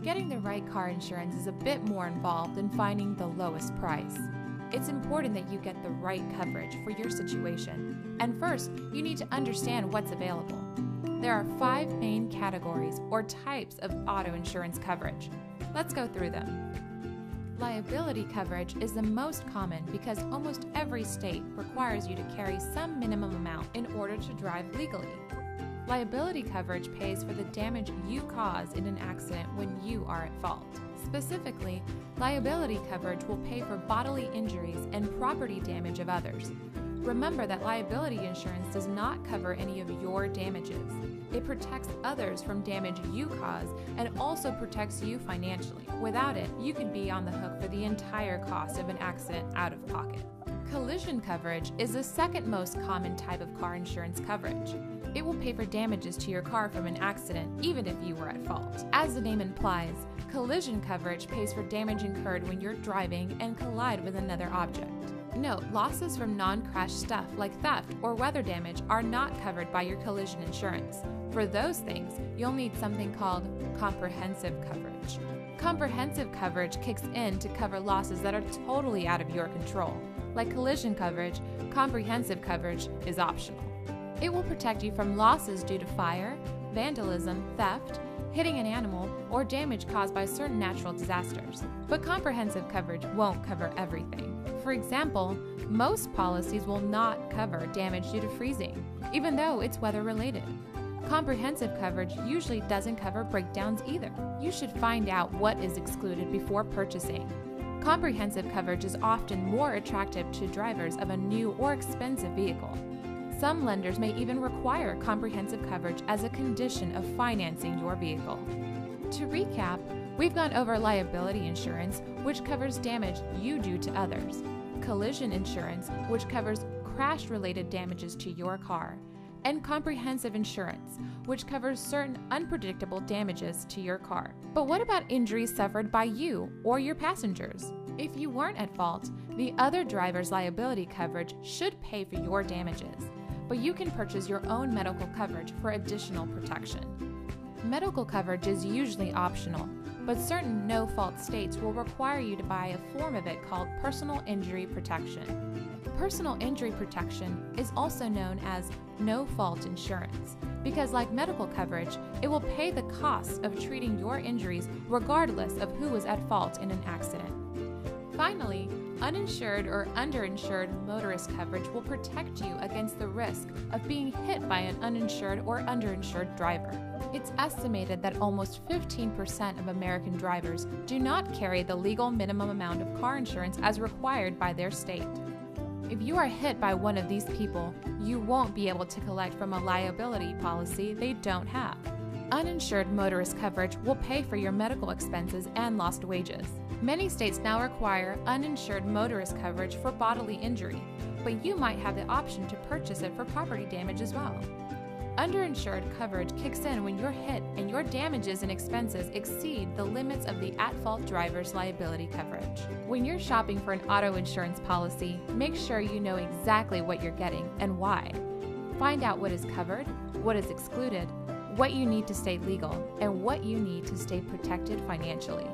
Getting the right car insurance is a bit more involved than finding the lowest price. It's important that you get the right coverage for your situation, and first, you need to understand what's available. There are 5 main categories or types of auto insurance coverage. Let's go through them. Liability coverage is the most common because almost every state requires you to carry some minimum amount in order to drive legally. Liability coverage pays for the damage you cause in an accident when you are at fault. Specifically, liability coverage will pay for bodily injuries and property damage of others. Remember that liability insurance does not cover any of your damages. It protects others from damage you cause and also protects you financially. Without it, you could be on the hook for the entire cost of an accident out of pocket. Collision coverage is the second most common type of car insurance coverage. It will pay for damages to your car from an accident, even if you were at fault. As the name implies, collision coverage pays for damage incurred when you're driving and collide with another object. Note, losses from non-crash stuff like theft or weather damage are not covered by your collision insurance. For those things, you'll need something called comprehensive coverage. Comprehensive coverage kicks in to cover losses that are totally out of your control. Like collision coverage, comprehensive coverage is optional. It will protect you from losses due to fire, vandalism, theft, hitting an animal, or damage caused by certain natural disasters. But comprehensive coverage won't cover everything. For example, most policies will not cover damage due to freezing, even though it's weather-related. Comprehensive coverage usually doesn't cover breakdowns either. You should find out what is excluded before purchasing. Comprehensive coverage is often more attractive to drivers of a new or expensive vehicle. Some lenders may even require comprehensive coverage as a condition of financing your vehicle. To recap, we've gone over liability insurance, which covers damage you do to others, collision insurance, which covers crash-related damages to your car, and comprehensive insurance, which covers certain unpredictable damages to your car. But what about injuries suffered by you or your passengers? If you weren't at fault, the other driver's liability coverage should pay for your damages, but you can purchase your own medical coverage for additional protection. Medical coverage is usually optional, but certain no-fault states will require you to buy a form of it called personal injury protection. Personal injury protection is also known as no-fault insurance because, like medical coverage, it will pay the costs of treating your injuries regardless of who was at fault in an accident. Finally, uninsured or underinsured motorist coverage will protect you against the risk of being hit by an uninsured or underinsured driver. It's estimated that almost 15% of American drivers do not carry the legal minimum amount of car insurance as required by their state. If you are hit by one of these people, you won't be able to collect from a liability policy they don't have. Uninsured motorist coverage will pay for your medical expenses and lost wages. Many states now require uninsured motorist coverage for bodily injury, but you might have the option to purchase it for property damage as well. Underinsured coverage kicks in when you're hit and your damages and expenses exceed the limits of the at-fault driver's liability coverage. When you're shopping for an auto insurance policy, make sure you know exactly what you're getting and why. Find out what is covered, what is excluded, what you need to stay legal, and what you need to stay protected financially.